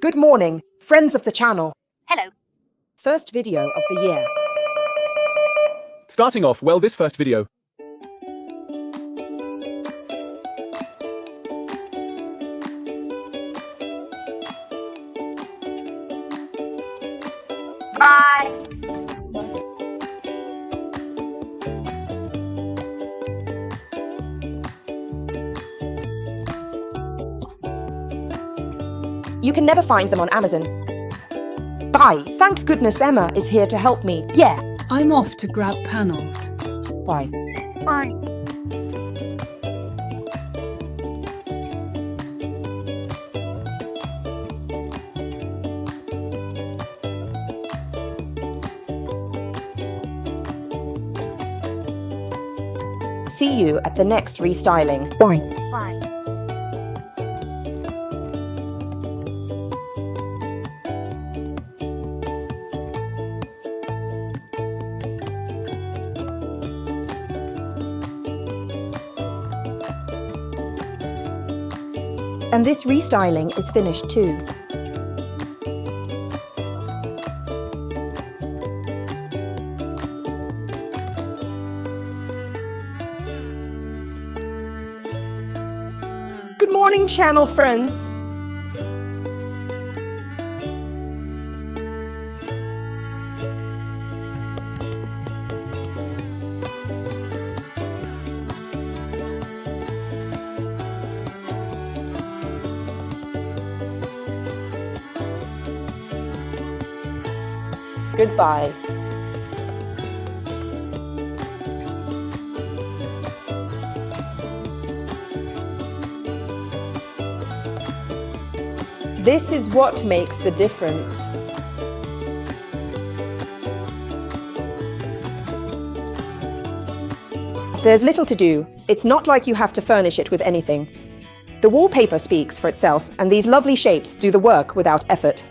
Good morning, friends of the channel. Hello. First video of the year. Starting off, well, this first video. Bye. You can never find them on Amazon. Bye. Thank goodness Emma is here to help me. Yeah. I'm off to grab panels. Bye. Bye. See you at the next restyling. Bye. Bye. And this restyling is finished too. Good morning, channel friends. Goodbye. This is what makes the difference. There's little to do. It's not like you have to furnish it with anything. The wallpaper speaks for itself, and these lovely shapes do the work without effort.